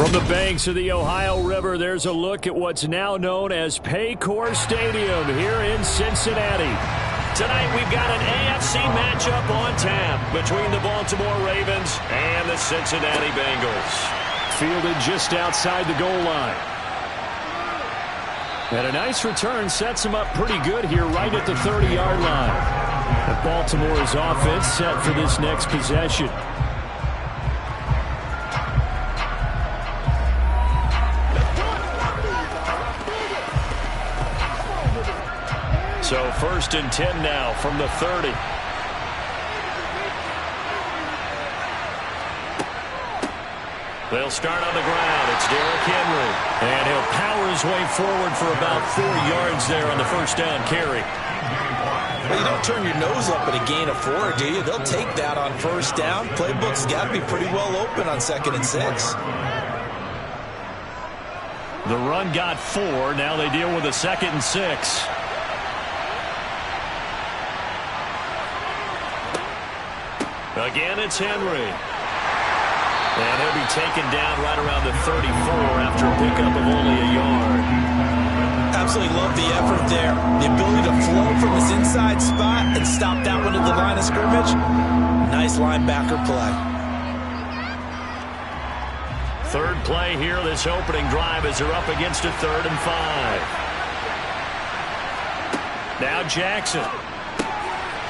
From the banks of the Ohio River, there's a look at what's now known as Paycor Stadium here in Cincinnati. Tonight we've got an AFC matchup on tap between the Baltimore Ravens and the Cincinnati Bengals. Fielded just outside the goal line. And a nice return sets him up pretty good here right at the 30-yard line. And Baltimore's offense set for this next possession. So 1st and 10 now from the 30. They'll start on the ground. It's Derrick Henry. And he'll power his way forward for about 4 yards there on the first down carry. Well, you don't turn your nose up at a gain of 4, do you? They'll take that on first down. Playbook's got to be pretty well open on 2nd and 6. The run got 4. Now they deal with a 2nd and 6. Again, it's Henry. And he'll be taken down right around the 34 after a pickup of only a yard. Absolutely love the effort there. The ability to flow from his inside spot and stop that one at the line of scrimmage. Nice linebacker play. Third play here, this opening drive as they're up against a 3rd and 5. Now Jackson.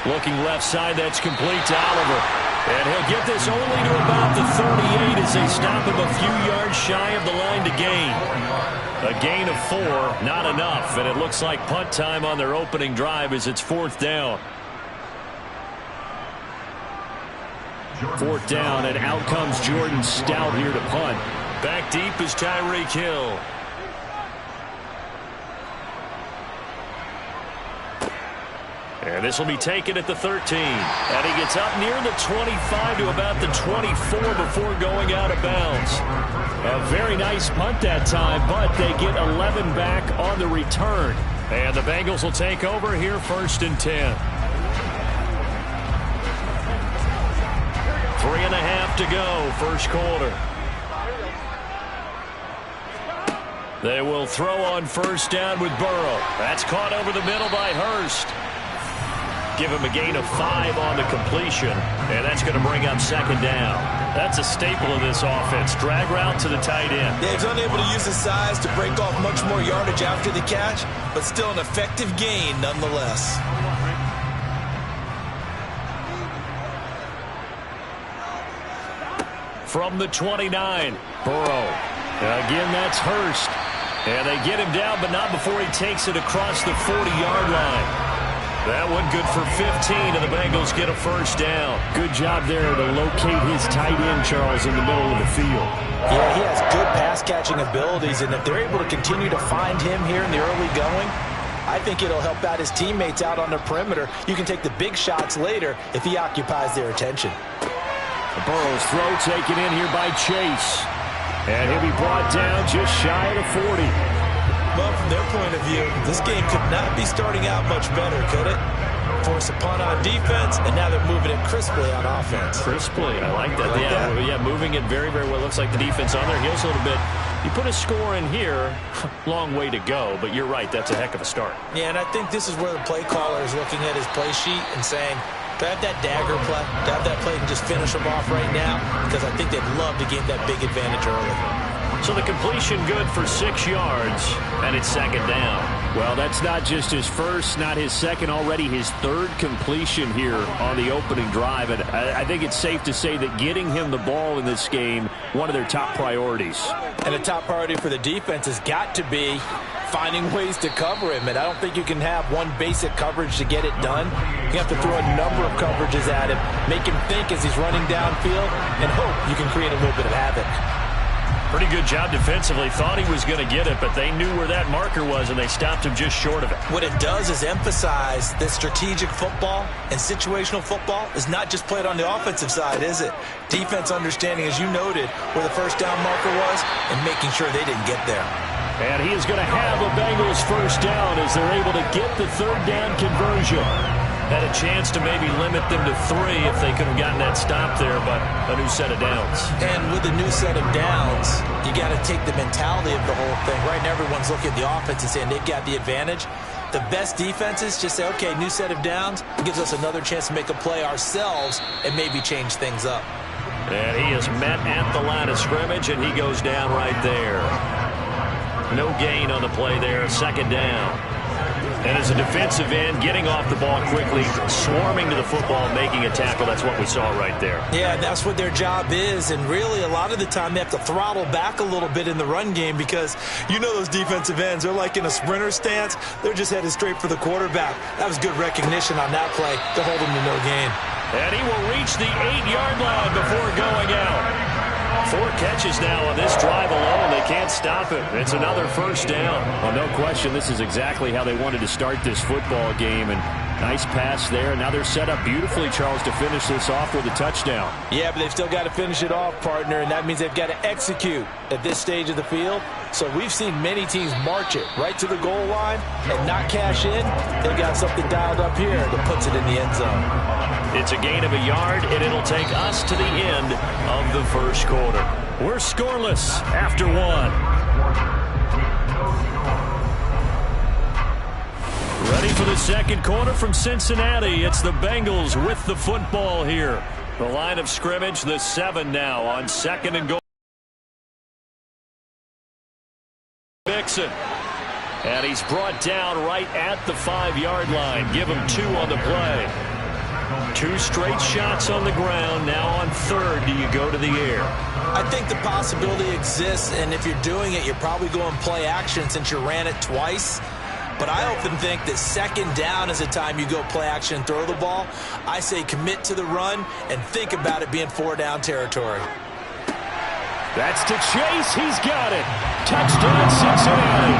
Looking left side, that's complete to Oliver. And he'll get this only to about the 38 as they stop him a few yards shy of the line to gain. A gain of 4, not enough, and it looks like punt time on their opening drive as it's 4th down. 4th down, and out comes Jordan Stout here to punt. Back deep is Tyreek Hill. And this will be taken at the 13. And he gets up near the 25 to about the 24 before going out of bounds. A very nice punt that time, but they get 11 back on the return. And the Bengals will take over here 1st and 10. 3.5 to go, first quarter. They will throw on first down with Burrow. That's caught over the middle by Hurst. Give him a gain of 5 on the completion, and that's going to bring up 2nd down. That's a staple of this offense. Drag route to the tight end. Dave's unable to use his size to break off much more yardage after the catch, but still an effective gain nonetheless. From the 29, Burrow. Again, that's Hurst. And they get him down, but not before he takes it across the 40-yard line. That one good for 15, and the Bengals get a first down. Good job there to locate his tight end, Charles, in the middle of the field. Yeah, he has good pass-catching abilities, and if they're able to continue to find him here in the early going, I think it'll help out his teammates out on the perimeter. You can take the big shots later if he occupies their attention. Burrow's throw taken in here by Chase. And he'll be brought down just shy of the 40. Well, from their point of view, this game could not be starting out much better, could it? Force a punt on defense, and now they're moving it crisply on offense. Crisply, I like that. Yeah, moving it very, very well. Looks like the defense on their heels a little bit. You put a score in here, long way to go, but you're right, that's a heck of a start. Yeah, and I think this is where the play caller is looking at his play sheet and saying, do I have that dagger play? Do I have that play and just finish them off right now? Because I think they'd love to gain that big advantage early. So the completion good for 6 yards, and it's 2nd down. Well, that's not just his first, not his second, already his 3rd completion here on the opening drive. And I think it's safe to say that getting him the ball in this game, one of their top priorities. And a top priority for the defense has got to be finding ways to cover him. And I don't think you can have one basic coverage to get it done. You have to throw a number of coverages at him, make him think as he's running downfield, and hope you can create a little bit of havoc. Pretty good job defensively. Thought he was going to get it, but they knew where that marker was, and they stopped him just short of it. What it does is emphasize that strategic football and situational football is not just played on the offensive side, is it? Defense understanding, as you noted, where the first down marker was and making sure they didn't get there. And he is going to have a Bengals first down as they're able to get the 3rd down conversion. Had a chance to maybe limit them to 3 if they could have gotten that stop there, but a new set of downs. And with a new set of downs, you got to take the mentality of the whole thing. Right now, everyone's looking at the offense and saying they've got the advantage. The best defenses just say, okay, new set of downs. It gives us another chance to make a play ourselves and maybe change things up. And he is met at the line of scrimmage, and he goes down right there. No gain on the play there, second down. And as a defensive end, getting off the ball quickly, swarming to the football, making a tackle, that's what we saw right there. Yeah, that's what their job is. And really, a lot of the time, they have to throttle back a little bit in the run game because you know those defensive ends, they're like in a sprinter stance. They're just headed straight for the quarterback. That was good recognition on that play to hold him to no gain. And he will reach the 8-yard line before going out. 4 catches now on this drive alone. They can't stop it. It's another first down. Well, no question, this is exactly how they wanted to start this football game. And nice pass there. Now they're set up beautifully, Charles, to finish this off with a touchdown. Yeah, but they've still got to finish it off, partner, and that means they've got to execute at this stage of the field. So we've seen many teams march it right to the goal line and not cash in. They've got something dialed up here that puts it in the end zone. It's a gain of a yard, and it'll take us to the end of the first quarter. We're scoreless after 1. Ready for the second quarter from Cincinnati. It's the Bengals with the football here. The line of scrimmage, the 7 now on 2nd and goal. Mixon. And he's brought down right at the 5-yard line. Give him 2 on the play. 2 straight shots on the ground. Now on 3rd, do you go to the air? I think the possibility exists, and if you're doing it, you're probably going play action since you ran it twice. But I often think that 2nd down is the time you go play action and throw the ball. I say commit to the run and think about it being 4-down territory. That's to Chase. He's got it. Touchdown, Cincinnati.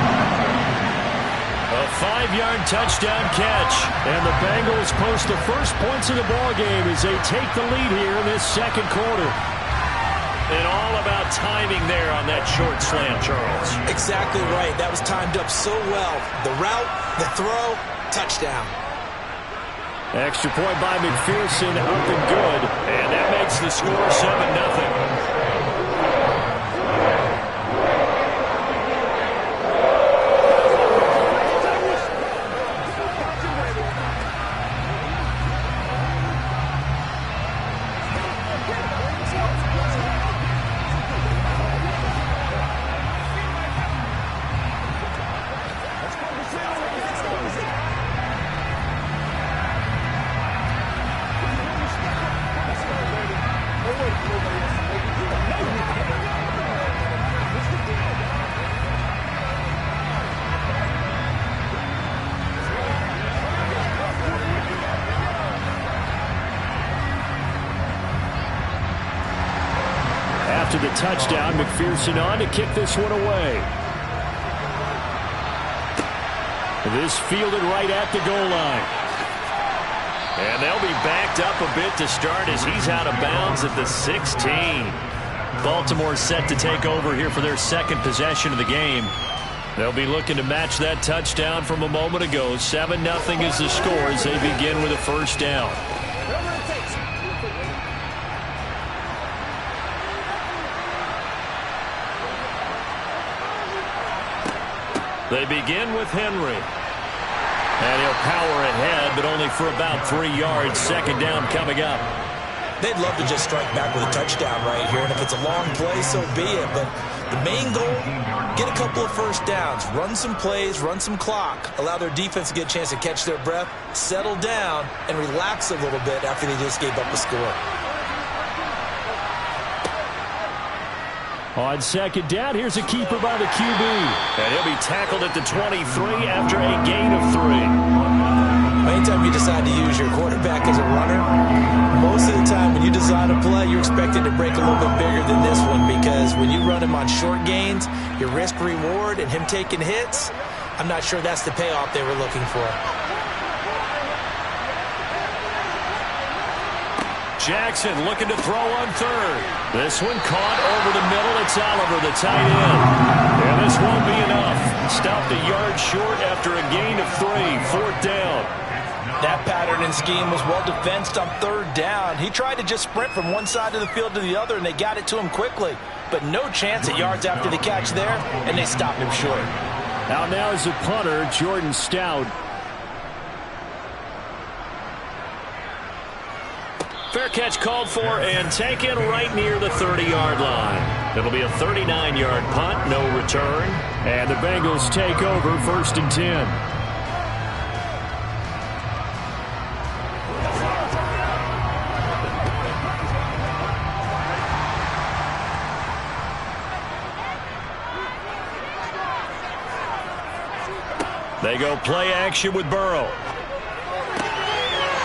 A 5-yard touchdown catch. And the Bengals post the first points of the ball game as they take the lead here in this second quarter. And all about timing there on that short slant, Charles. Exactly right. That was timed up so well. The route, the throw, touchdown. Extra point by McPherson, up and good. And that makes the score 7-0. After the touchdown, McPherson on to kick this one away. This fielded right at the goal line. And they'll be backed up a bit to start as he's out of bounds at the 16. Baltimore set to take over here for their second possession of the game. They'll be looking to match that touchdown from a moment ago. 7-0 is the score as they begin with a first down. They begin with Henry. And he'll power ahead, but only for about 3 yards. Second down coming up. They'd love to just strike back with a touchdown right here, and if it's a long play, so be it. But the main goal, get a couple of first downs, run some plays, run some clock, allow their defense to get a chance to catch their breath, settle down, and relax a little bit after they just gave up a score. On second down, here's a keeper by the QB. And he'll be tackled at the 23 after a gain of 3. Anytime you decide to use your quarterback as a runner, most of the time when you design a play, you're expected to break a little bit bigger than this one, because when you run him on short gains, your risk-reward and him taking hits, I'm not sure that's the payoff they were looking for. Jackson looking to throw on 3rd. This one caught over the middle. It's Oliver, the tight end. And this won't be enough. Stopped a yard short after a gain of 3. 4th down. That pattern and scheme was well defensed on third down. He tried to just sprint from one side of the field to the other, and they got it to him quickly. But no chance at yards after the catch there, and they stopped him short. Out now is the punter, Jordan Stout. Fair catch called for and taken right near the 30-yard line. It'll be a 39-yard punt, no return. And the Bengals take over 1st and 10. They go play action with Burrow.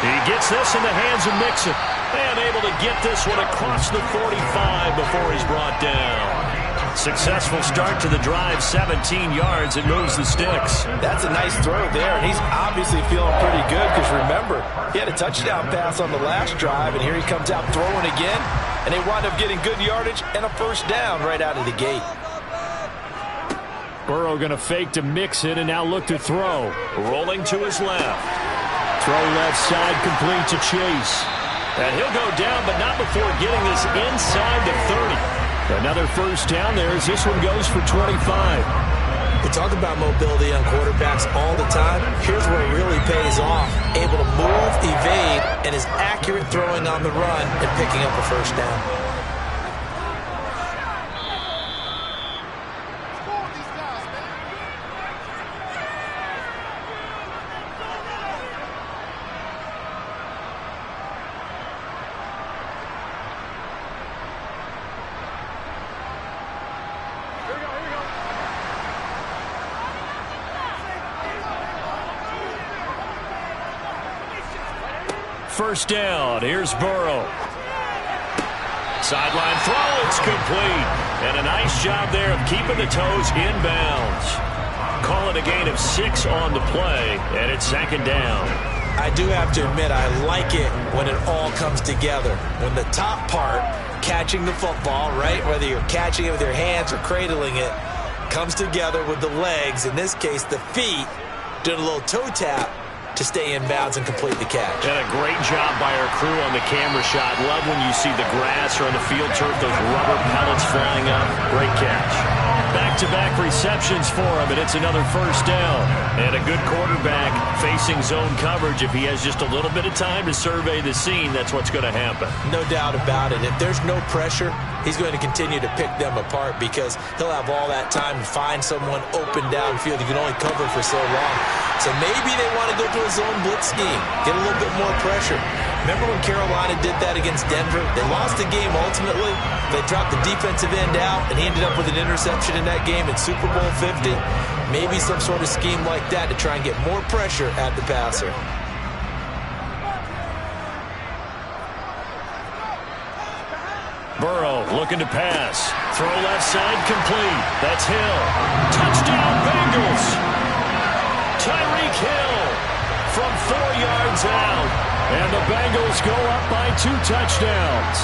He gets this in the hands of Mixon. And able to get this one across the 45 before he's brought down. Successful start to the drive, 17 yards. It moves the sticks. That's a nice throw there, and he's obviously feeling pretty good because remember, he had a touchdown pass on the last drive, and here he comes out throwing again, and they wind up getting good yardage and a first down right out of the gate. Burrow going to fake to Mixon and now look to throw. Rolling to his left. Throw left side complete to Chase. And he'll go down, but not before getting this inside the 30. Another first down there as this one goes for 25. We talk about mobility on quarterbacks all the time. Here's where it really pays off. Able to move, evade, and is accurate throwing on the run and picking up a first down. First down, here's Burrow. Sideline throw, it's complete. And a nice job there of keeping the toes inbounds. Call it a gain of 6 on the play, and it's 2nd down. I do have to admit, I like it when it all comes together. When the top part, catching the football, right, whether you're catching it with your hands or cradling it, comes together with the legs, in this case the feet, doing a little toe tap to stay in bounds and complete the catch. And a great job by our crew on the camera shot. Love when you see the grass or on the field turf, those rubber pellets flying up. Great catch. Back-to-back receptions for him, and it's another first down. And a good quarterback facing zone coverage. If he has just a little bit of time to survey the scene, that's what's going to happen. No doubt about it. If there's no pressure, he's going to continue to pick them apart because he'll have all that time to find someone open downfield. You can only cover for so long. So maybe they want to go to a zone blitz scheme, get a little bit more pressure. Remember when Carolina did that against Denver? They lost the game ultimately. They dropped the defensive end out, and he ended up with an interception in that game in Super Bowl 50. Maybe some sort of scheme like that to try and get more pressure at the passer. Burrow looking to pass. Throw left side complete. That's Hill. Touchdown Bengals. Tyreek Hill from 4 yards out. And the Bengals go up by 2 touchdowns.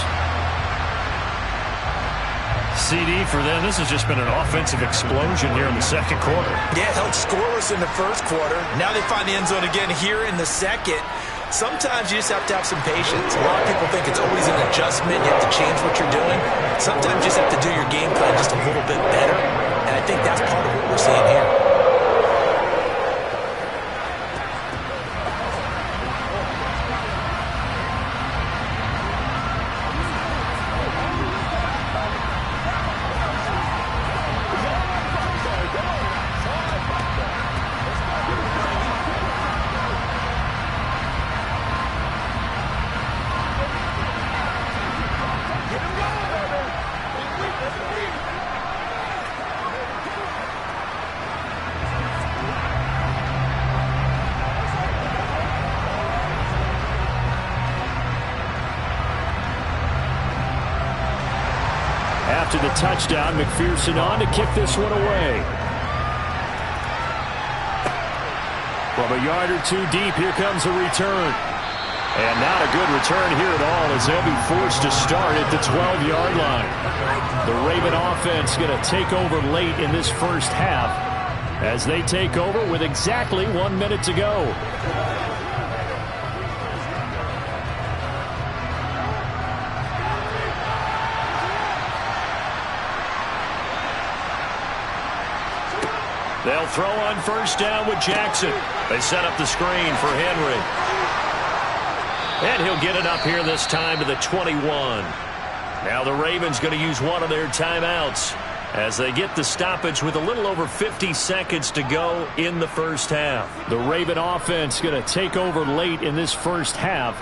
CD for them. This has just been an offensive explosion here in the second quarter. Yeah, held scoreless in the first quarter. Now they find the end zone again here in the second. Sometimes you just have to have some patience. A lot of people think it's always an adjustment. You have to change what you're doing. Sometimes you just have to do your game plan just a little bit better. And I think that's part of what we're seeing here. After the touchdown, McPherson on to kick this one away. From a yard or 2 deep, here comes a return. And not a good return here at all as they'll be forced to start at the 12-yard line. The Raven offense going to take over late in this first half as they take over with exactly 1 minute to go. They'll throw on first down with Jackson. They set up the screen for Henry. And he'll get it up here this time to the 21. Now the Ravens going to use one of their timeouts as they get the stoppage with a little over 50 seconds to go in the first half. The Raven offense going to take over late in this first half.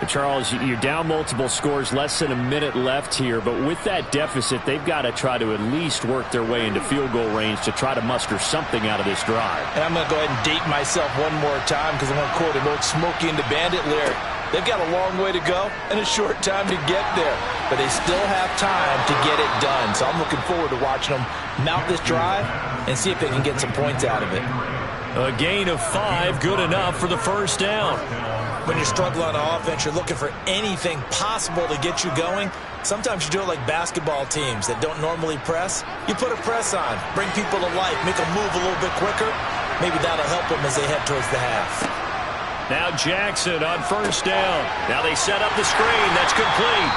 Charles, you're down multiple scores, less than a minute left here, but with that deficit, they've got to try to at least work their way into field goal range to try to muster something out of this drive. And I'm going to go ahead and date myself one more time because I want to quote an old Smokey and the Bandit lyric. They've got a long way to go and a short time to get there, but they still have time to get it done. So I'm looking forward to watching them mount this drive and see if they can get some points out of it. A gain of 5, good enough for the first down. When you're struggling on offense, you're looking for anything possible to get you going. Sometimes you do it like basketball teams that don't normally press. You put a press on, bring people to life, make them move a little bit quicker. Maybe that'll help them as they head towards the half. Now Jackson on first down. Now they set up the screen. That's complete.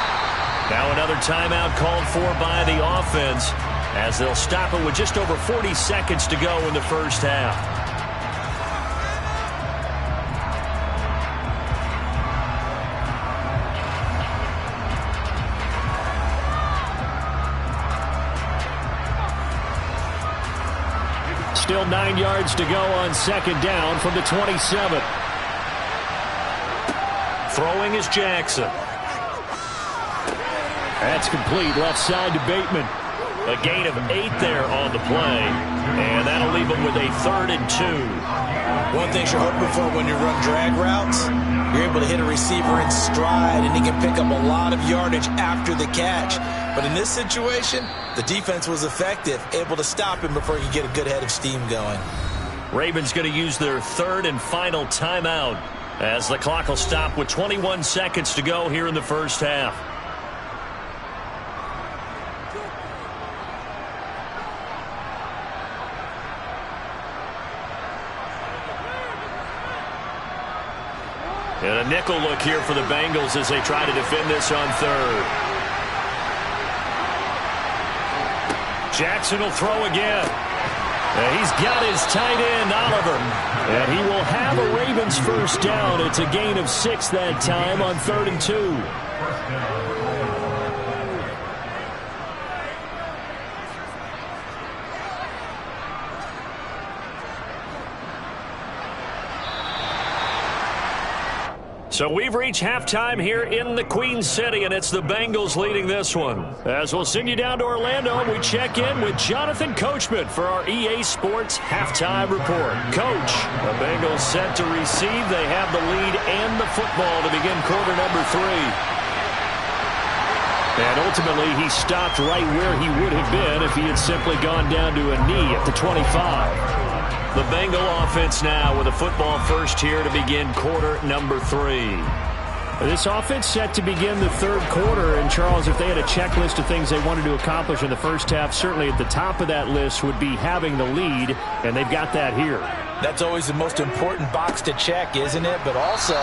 Now another timeout called for by the offense as they'll stop it with just over 40 seconds to go in the first half. Still 9 yards to go on second down from the 27. Throwing is Jackson. That's complete, left side to Bateman. A gain of 8 there on the play, and that'll leave them with a 3rd and 2. One thing you're hoping for when you run drag routes, you're able to hit a receiver in stride, and he can pick up a lot of yardage after the catch. But in this situation, the defense was effective, able to stop him before he could get a good head of steam going. Ravens going to use their 3rd and final timeout as the clock will stop with 21 seconds to go here in the first half. And a nickel look here for the Bengals as they try to defend this on 3rd. Jackson will throw again. And he's got his tight end, Oliver. And he will have a Ravens first down. It's a gain of 6 that time on 3rd and 2. So we've reached halftime here in the Queen City, and it's the Bengals leading this one. As we'll send you down to Orlando, we check in with Jonathan Coachman for our EA Sports Halftime Report. Coach, the Bengals set to receive. They have the lead and the football to begin quarter number 3. And ultimately, he stopped right where he would have been if he had simply gone down to a knee at the 25. The Bengal offense now with a football first here to begin quarter number 3. This offense set to begin the 3rd quarter. And, Charles, if they had a checklist of things they wanted to accomplish in the first half, certainly at the top of that list would be having the lead, and they've got that here. That's always the most important box to check, isn't it? But also,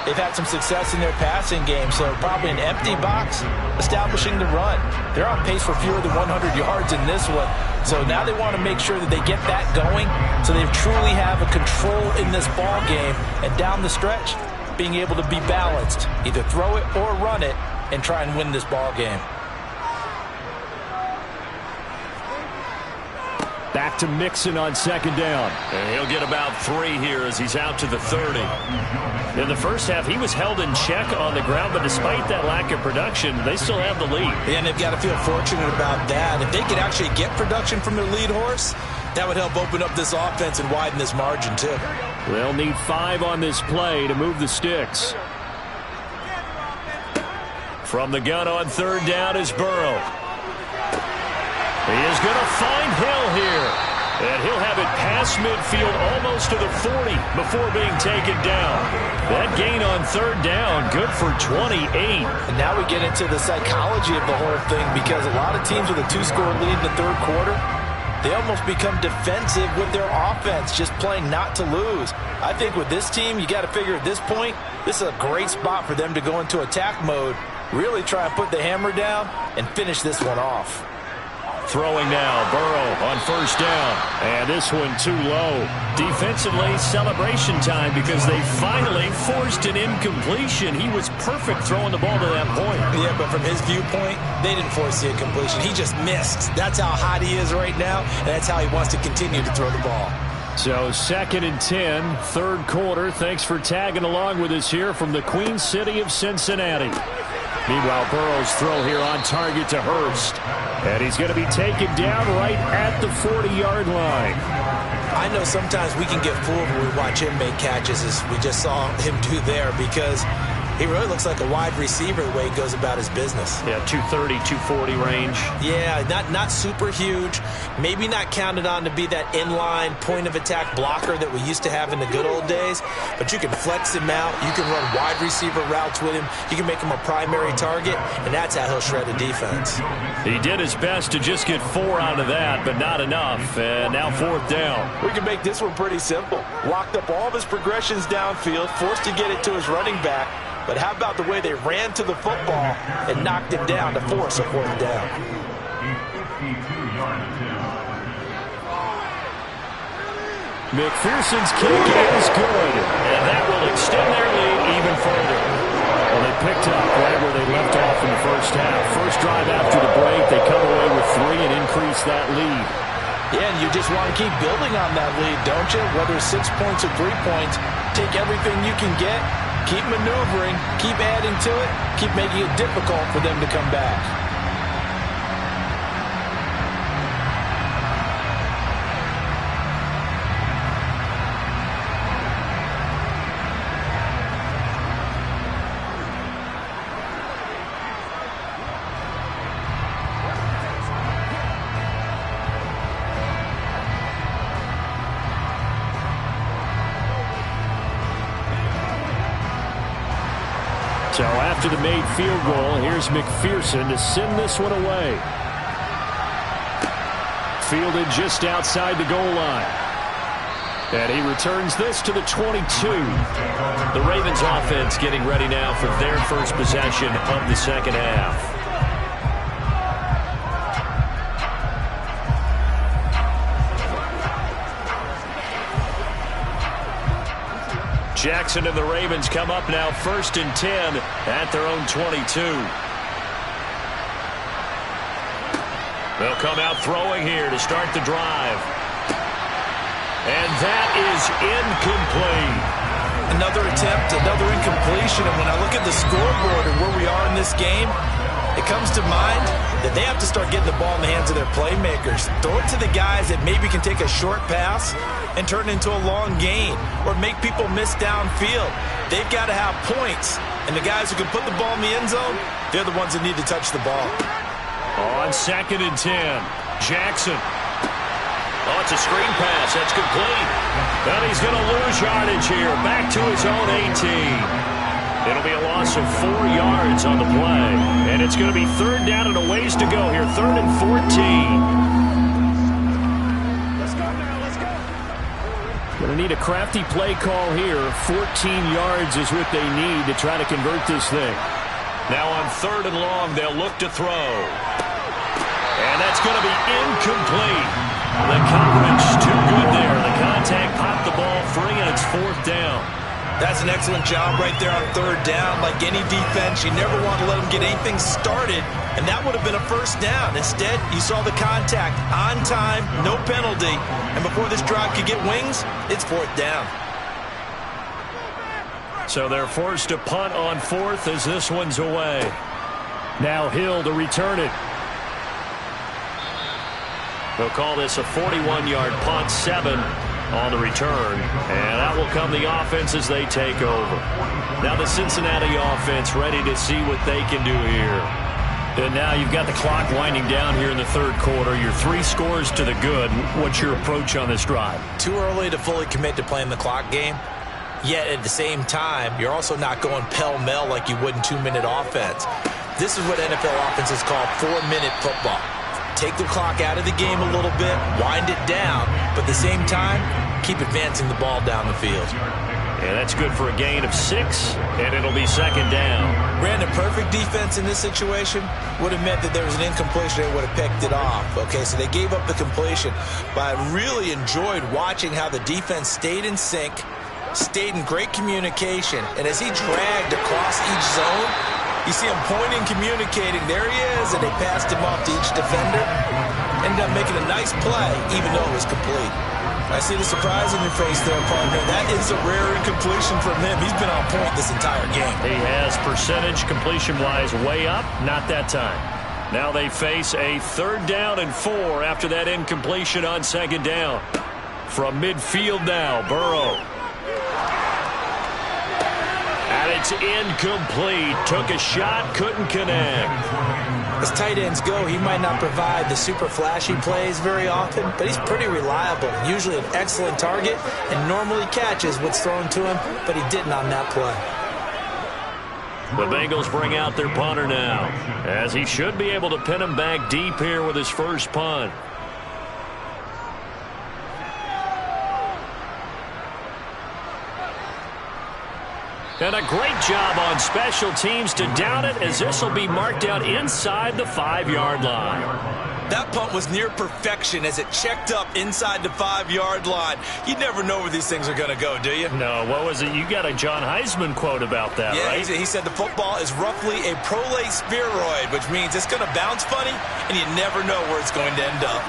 they've had some success in their passing game, so probably an empty box, establishing the run. They're on pace for fewer than 100 yards in this one. So now they want to make sure that they get that going so they truly have a control in this ball game. And down the stretch, being able to be balanced, either throw it or run it, and try and win this ball game. Back to Mixon on second down. And he'll get about 3 here as he's out to the 30. In the first half, he was held in check on the ground, but despite that lack of production, they still have the lead. And they've got to feel fortunate about that. If they could actually get production from their lead horse, that would help open up this offense and widen this margin too. They'll need 5 on this play to move the sticks. From the gun on 3rd down is Burrow. He is going to find Hill here. And he'll have it past midfield almost to the 40 before being taken down. That gain on 3rd down, good for 28. And now we get into the psychology of the whole thing because a lot of teams with a 2-score lead in the 3rd quarter, they almost become defensive with their offense, just playing not to lose. I think with this team, you got to figure at this point, this is a great spot for them to go into attack mode, really try and put the hammer down and finish this one off. Throwing now, Burrow on first down. And this one too low. Defensively, celebration time because they finally forced an incompletion. He was perfect throwing the ball to that point. Yeah, but from his viewpoint, they didn't force the incompletion. He just missed. That's how hot he is right now, and that's how he wants to continue to throw the ball. So 2nd and 10, third quarter. Thanks for tagging along with us here from the Queen City of Cincinnati. Meanwhile, Burrow's throw here on target to Hurst. And he's going to be taken down right at the 40-yard line. I know sometimes we can get fooled when we watch him make catches, as we just saw him do there, because he really looks like a wide receiver the way he goes about his business. Yeah, 230, 240 range. Yeah, not super huge. Maybe not counted on to be that inline point-of-attack blocker that we used to have in the good old days. But you can flex him out. You can run wide receiver routes with him. You can make him a primary target, and that's how he'll shred a defense. He did his best to just get 4 out of that, but not enough. And now 4th down. We can make this one pretty simple. Locked up all of his progressions downfield, forced to get it to his running back. But how about the way they ran to the football and knocked him down to force a 4th down? McPherson's kick is good, and that will extend their lead even further. Well, they picked up right where they left off in the first half. First drive after the break, they come away with 3 and increase that lead. Yeah, and you just want to keep building on that lead, don't you? Whether it's 6 points or 3 points, take everything you can get. Keep maneuvering, keep adding to it, keep making it difficult for them to come back. So after the made field goal, here's McPherson to send this one away. Fielded just outside the goal line. And he returns this to the 22. The Ravens offense getting ready now for their first possession of the second half. Jackson and the Ravens come up now 1st and 10 at their own 22. They'll come out throwing here to start the drive. And that is incomplete. Another attempt, another incompletion, and when I look at the scoreboard and where we are in this game, it comes to mind that they have to start getting the ball in the hands of their playmakers. Throw it to the guys that maybe can take a short pass and turn it into a long gain or make people miss downfield. They've got to have points, and the guys who can put the ball in the end zone, they're the ones that need to touch the ball. On 2nd and 10, Jackson. Oh, it's a screen pass. That's complete. And he's going to lose yardage here. Back to his own 18. It'll be a loss of 4 yards on the play. And it's going to be 3rd down and a ways to go here. 3rd and 14. Let's go now. Let's go. Going to need a crafty play call here. 14 yards is what they need to try to convert this thing. Now on 3rd and long, they'll look to throw. And that's going to be incomplete. The coverage too good there. The contact popped the ball free, and it's 4th down. That's an excellent job right there on 3rd down. Like any defense, you never want to let them get anything started, and that would have been a 1st down. Instead, you saw the contact on time, no penalty, and before this drive could get wings, it's 4th down. So they're forced to punt on 4th as this one's away. Now Hill to return it. They'll call this a 41-yard punt, 7 on the return, and that will come the offense as they take over. Now the Cincinnati offense ready to see what they can do here. And now you've got the clock winding down here in the 3rd quarter. You're 3 scores to the good. What's your approach on this drive? Too early to fully commit to playing the clock game. Yet at the same time, you're also not going pell-mell like you would in 2-minute offense. This is what NFL offenses call 4-minute football. Take the clock out of the game a little bit, wind it down, but at the same time, keep advancing the ball down the field. And that's good for a gain of 6, and it'll be second down. Ran the perfect defense in this situation. Would have meant that there was an incompletion. They would have picked it off. Okay, so they gave up the completion. But I really enjoyed watching how the defense stayed in sync, stayed in great communication. And as he dragged across each zone, you see him pointing, communicating. There he is, and they passed him off to each defender. Ended up making a nice play, even though it was complete. I see the surprise in your face there, partner. That is a rare incompletion from him. He's been on point this entire game. He has percentage completion-wise way up. Not that time. Now they face a 3rd down and 4 after that incompletion on second down. From midfield now, Burrow. And it's incomplete. Took a shot, couldn't connect. As tight ends go, he might not provide the super flashy plays very often, but he's pretty reliable. Usually an excellent target and normally catches what's thrown to him, but he didn't on that play. The Bengals bring out their punter now, as he should be able to pin him back deep here with his first punt. And a great job on special teams to down it, as this will be marked out inside the 5-yard line. That punt was near perfection as it checked up inside the 5-yard line. You never know where these things are going to go, do you? No, what was it? You got a John Heisman quote about that, right? Yeah, he said the football is roughly a prolate spheroid, which means it's going to bounce funny, and you never know where it's going to end up.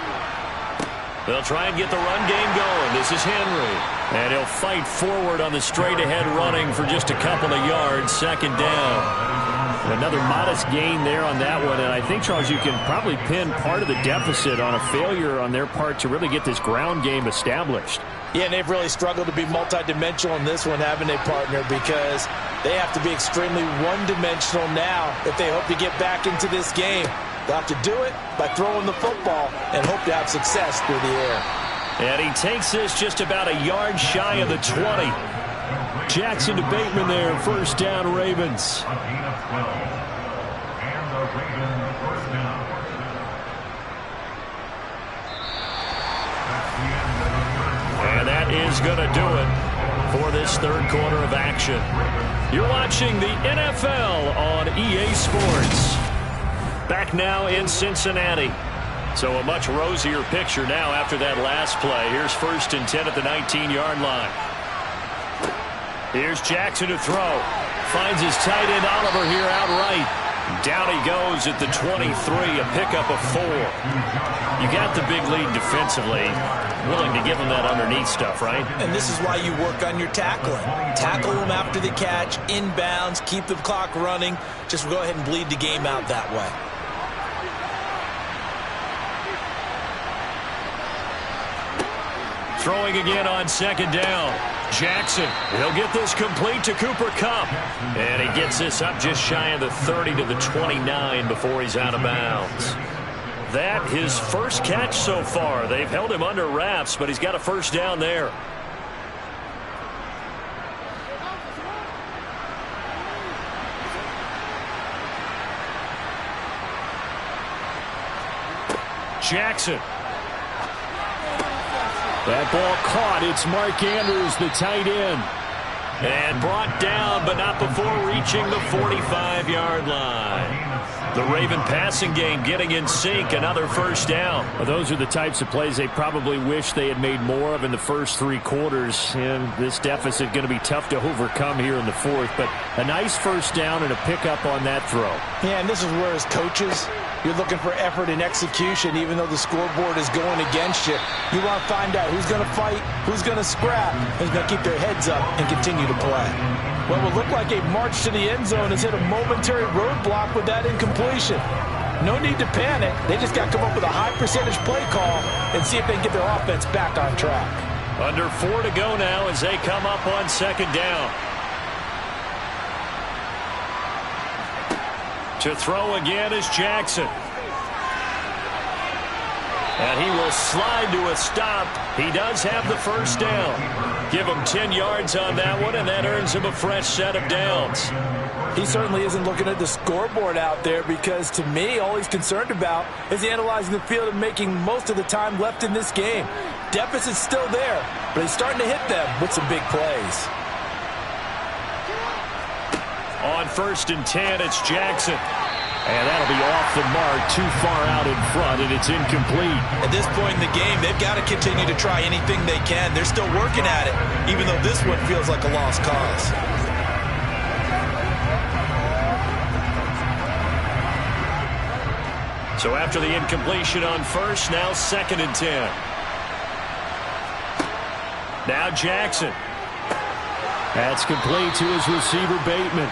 They'll try and get the run game going. This is Henry. And he'll fight forward on the straight-ahead running for just a couple of yards. Second down. Another modest gain there on that one. And I think, Charles, you can probably pin part of the deficit on a failure on their part to really get this ground game established. Yeah, and they've really struggled to be multidimensional in this one, haven't they, partner? Because they have to be extremely one-dimensional now if they hope to get back into this game. They'll have to do it by throwing the football and hope to have success through the air. And he takes this just about a yard shy of the 20. Jackson to Bateman there, first down, Ravens. And that is going to do it for this third quarter of action. You're watching the NFL on EA Sports. Back now in Cincinnati. So a much rosier picture now after that last play. Here's 1st and 10 at the 19-yard line. Here's Jackson to throw. Finds his tight end Oliver here outright. Down he goes at the 23, a pickup of 4. You got the big lead defensively. Willing to give him that underneath stuff, right? And this is why you work on your tackling. Tackle him after the catch, inbounds, keep the clock running. Just go ahead and bleed the game out that way. Throwing again on second down. Jackson, he'll get this complete to Cooper Kupp. And he gets this up just shy of the 30 to the 29 before he's out of bounds. That his first catch so far. They've held him under wraps, but he's got a first down there. Jackson. That ball caught. It's Mark Andrews, the tight end. And brought down, but not before reaching the 45-yard line. The Raven passing game getting in sync. Another first down. Well, those are the types of plays they probably wish they had made more of in the first 3 quarters. And this deficit going to be tough to overcome here in the 4th. But a nice first down and a pickup on that throw. Yeah, and this is where as coaches, you're looking for effort and execution, even though the scoreboard is going against you. You want to find out who's going to fight, who's going to scrap, who's going to keep their heads up and continue to play. What will look like a march to the end zone has hit a momentary roadblock with that incompletion. No need to panic. They just got to come up with a high percentage play call and see if they can get their offense back on track. Under 4 to go now as they come up on second down. To throw again is Jackson. And he will slide to a stop. He does have the first down. Give him 10 yards on that one, and that earns him a fresh set of downs. He certainly isn't looking at the scoreboard out there because, to me, all he's concerned about is analyzing the field and making most of the time left in this game. Deficit's still there, but he's starting to hit them with some big plays. on 1st and 10. It's Jackson. And that'll be off the mark, too far out in front, and it's incomplete. At this point in the game, they've got to continue to try anything they can. They're still working at it, even though this one feels like a lost cause. So after the incompletion on 1st, now 2nd and 10. Now Jackson. That's complete to his receiver, Bateman.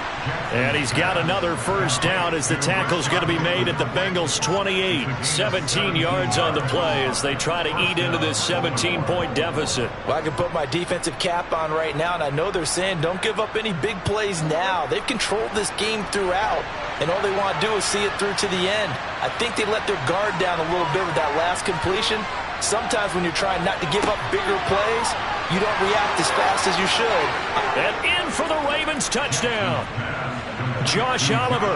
And he's got another 1st down as the tackle's going to be made at the Bengals' 28. 17 yards on the play as they try to eat into this 17-point deficit. Well, I can put my defensive cap on right now, and I know they're saying don't give up any big plays now. They've controlled this game throughout, and all they want to do is see it through to the end. I think they let their guard down a little bit with that last completion. Sometimes when you're trying not to give up bigger plays, you don't react as fast as you should. And in for the Ravens touchdown. Josh Oliver,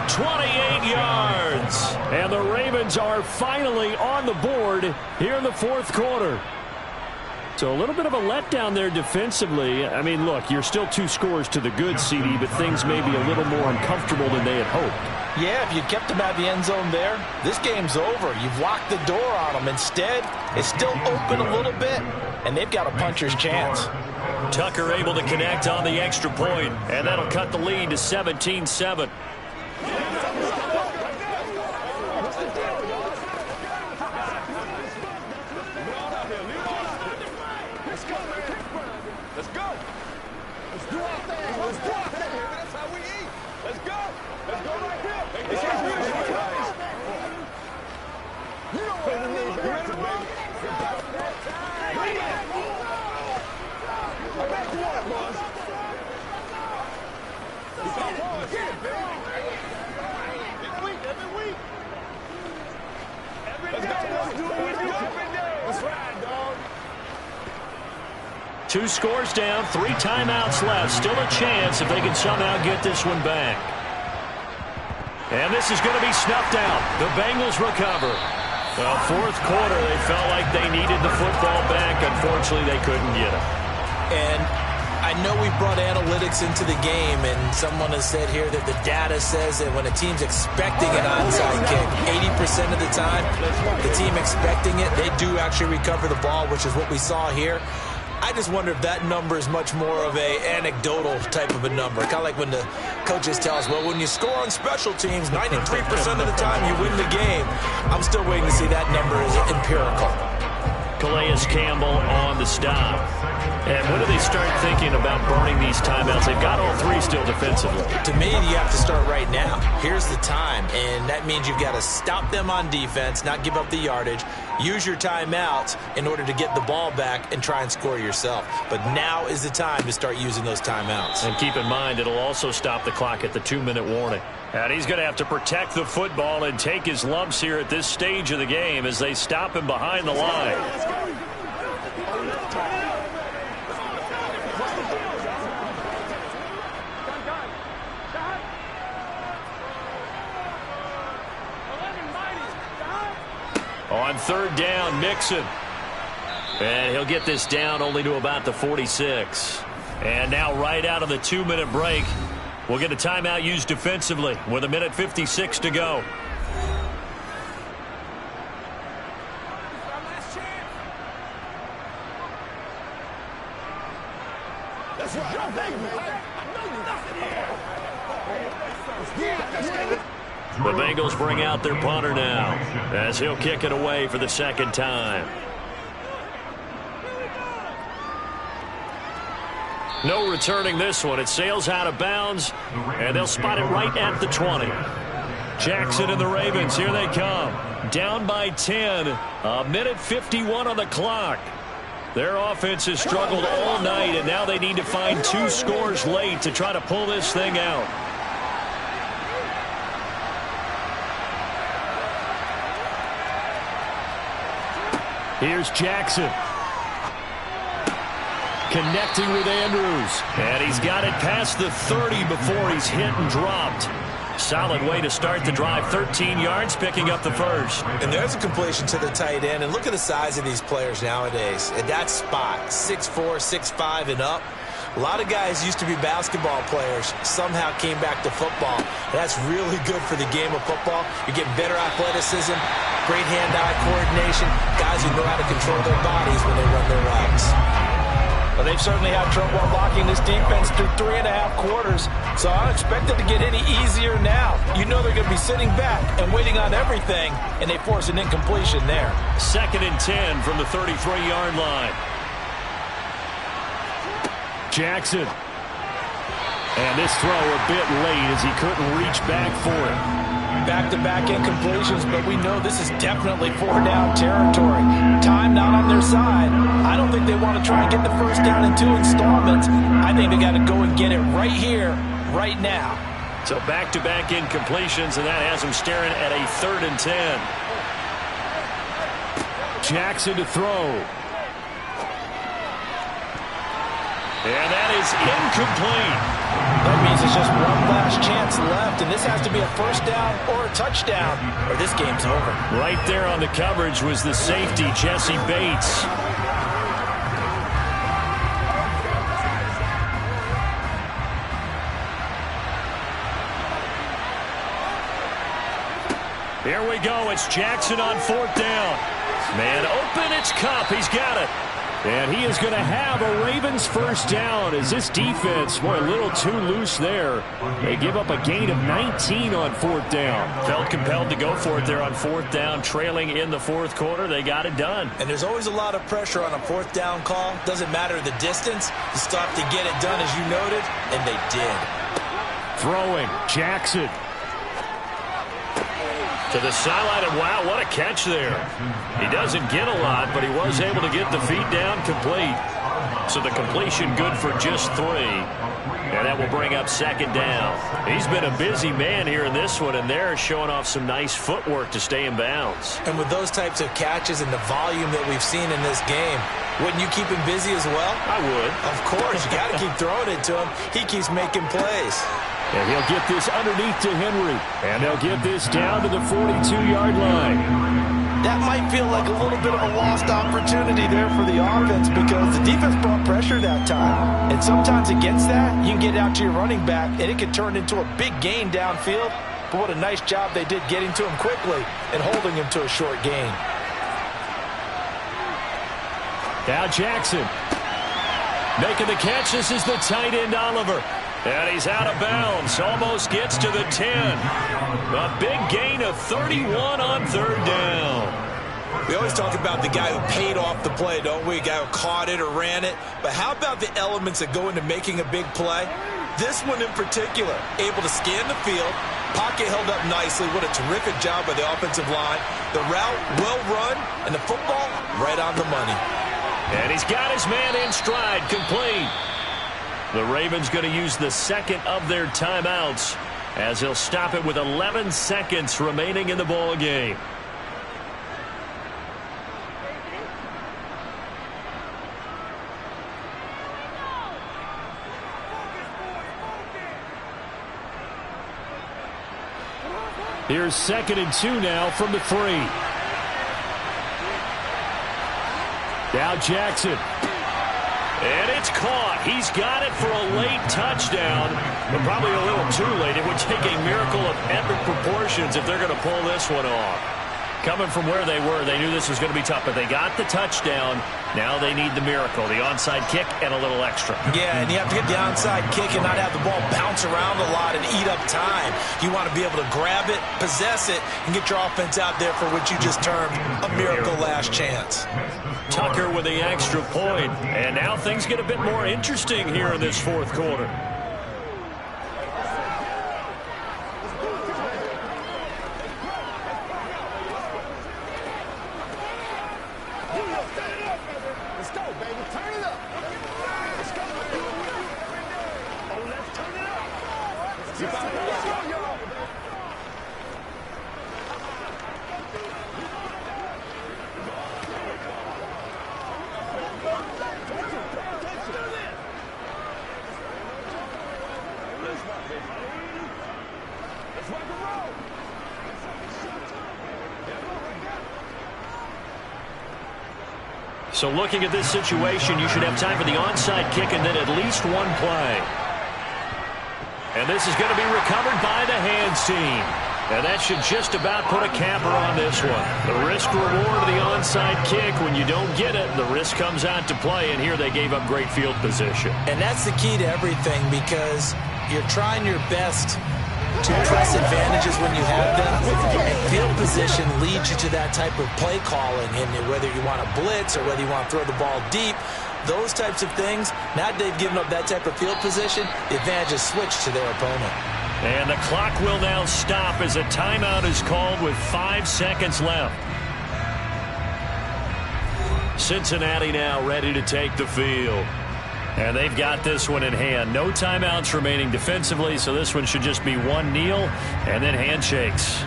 28 yards. And the Ravens are finally on the board here in the 4th quarter. So a little bit of a letdown there defensively. I mean, look, you're still 2 scores to the good, CD, but things may be a little more uncomfortable than they had hoped. Yeah, if you kept them out of the end zone there, this game's over. You've locked the door on them. Instead, it's still open a little bit, and they've got a puncher's chance. Tucker able to connect on the extra point, and that'll cut the lead to 17-7. Two scores down, 3 timeouts left. Still a chance if they can somehow get this one back. And this is going to be snuffed out. The Bengals recover. Well, 4th quarter, they felt like they needed the football back. Unfortunately, they couldn't get it. And I know we brought analytics into the game, and someone has said here that the data says that when a team's expecting an onside kick, 80% of the time, the team expecting it, they do actually recover the ball, which is what we saw here. I just wonder if that number is much more of a anecdotal type of a number. Kind of like when the coaches tell us, well, when you score on special teams, 93% of the time you win the game. I'm still waiting to see that number is empirical. Calais Campbell on the stop. And when do they start thinking about burning these timeouts? They've got all 3 still defensively. To me, you have to start right now. Here's the time, and that means you've got to stop them on defense, not give up the yardage, use your timeouts in order to get the ball back and try and score yourself. But now is the time to start using those timeouts. And keep in mind, it'll also stop the clock at the 2-minute warning. And he's going to have to protect the football and take his lumps here at this stage of the game as they stop him behind the line. On 3rd down, Mixon. And he'll get this down only to about the 46. And now right out of the 2-minute break, we'll get a timeout used defensively with 1:56 to go. The Bengals bring out their punter now as he'll kick it away for the 2nd time. No returning this one. It sails out of bounds, and they'll spot it right at the 20. Jackson and the Ravens, here they come. Down by 10, 1:51 on the clock. Their offense has struggled all night, and now they need to find 2 scores late to try to pull this thing out. Here's Jackson. Connecting with Andrews. And he's got it past the 30 before he's hit and dropped. Solid way to start the drive. 13 yards, picking up the 1st. And there's a completion to the tight end. And look at the size of these players nowadays. At that spot, 6'4", 6'5", and up. A lot of guys used to be basketball players, somehow came back to football. That's really good for the game of football. You're getting better athleticism, great hand-eye coordination, guys who know how to control their bodies when they run their routes. Well, they've certainly had trouble unlocking this defense through 3.5 quarters, so I don't expect it to get any easier now. You know they're going to be sitting back and waiting on everything, and they force an incompletion there. 2nd and 10 from the 33-yard line. Jackson. And this throw a bit late as he couldn't reach back for it. Back-to-back incompletions, but we know this is definitely 4-down territory. Time not on their side. I don't think they want to try and get the first down in 2 installments. I think they got to go and get it right here, right now. So back-to-back incompletions, and that has them staring at a 3rd and 10. Jackson to throw. And that is incomplete. That means there's just one last chance left, and this has to be a first down or a touchdown, or this game's over. Right there on the coverage was the safety, Jesse Bates. Here we go. It's Jackson on 4th down. Man open, it's Kupp. He's got it. And he is going to have a Ravens first down as this defense, boy, a little too loose there. They give up a gain of 19 on 4th down. Felt compelled to go for it there on 4th down, trailing in the 4th quarter. They got it done. And there's always a lot of pressure on a 4th down call. Doesn't matter the distance. You stop to get it done, as you noted, and they did. Throwing, Jackson. To the sideline, and wow, what a catch there. He doesn't get a lot, but he was able to get the feet down complete. So the completion good for just 3. And that will bring up 2nd down. He's been a busy man here in this one, and they're showing off some nice footwork to stay in bounds. And with those types of catches and the volume that we've seen in this game, wouldn't you keep him busy as well? I would. Of course, you got to keep throwing it to him. He keeps making plays. And he'll get this underneath to Henry. And they'll get this down to the 42-yard line. That might feel like a little bit of a lost opportunity there for the offense because the defense brought pressure that time. And sometimes against that, you can get out to your running back, and it can turn into a big gain downfield. But what a nice job they did getting to him quickly and holding him to a short gain. Now Jackson making the catch. This is the tight end, Oliver. And he's out of bounds. Almost gets to the 10. A big gain of 31 on 3rd down. We always talk about the guy who paid off the play, don't we? A guy who caught it or ran it. But how about the elements that go into making a big play? This one in particular, able to scan the field. Pocket held up nicely. What a terrific job by the offensive line. The route well run, and the football right on the money. And he's got his man in stride, complete. The Ravens going to use the 2nd of their timeouts as he'll stop it with 11 seconds remaining in the ball game. Here's 2nd and 2 now from the 3. Now Jackson. And it's caught. He's got it for a late touchdown, but probably a little too late. It would take a miracle of epic proportions if they're going to pull this one off. Coming from where they were, they knew this was going to be tough, but they got the touchdown. Now they need the miracle, the onside kick and a little extra. Yeah, and you have to get the onside kick and not have the ball bounce around a lot and eat up time. You want to be able to grab it, possess it, and get your offense out there for what you just termed a miracle last chance. Tucker with the extra point, and now things get a bit more interesting here in this 4th quarter. Let's go, baby. Turn it up. Let's go. Oh, let's turn it up. Let's go, y'all. Let's rock and roll. So looking at this situation, you should have time for the onside kick and then at least one play. And this is going to be recovered by the hands team. And that should just about put a capper on this one. The risk-reward of the onside kick, when you don't get it, the risk comes out to play, and here they gave up great field position. And that's the key to everything, because you're trying your best to press advantages when you have them, and field position leads you to that type of play calling, and whether you want to blitz or whether you want to throw the ball deep, those types of things, now they've given up that type of field position, the advantage is switched to their opponent. And the clock will now stop as a timeout is called with 5 seconds left. Cincinnati now ready to take the field. And they've got this one in hand. No timeouts remaining defensively, so this one should just be one kneel and then handshakes.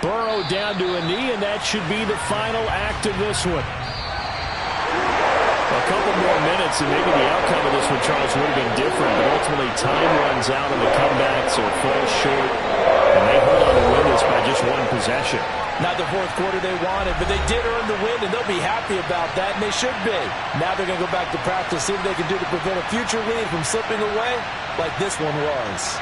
Burrow down to a knee, and that should be the final act of this one. A couple more minutes, and maybe the outcome of this one, Charles, would have been different, but ultimately time runs out on the comebacks or falls short, and they hold on to win this by just one possession. Not the fourth quarter they wanted, but they did earn the win, and they'll be happy about that, and they should be. Now they're going to go back to practice, see what they can do to prevent a future lead from slipping away like this one was.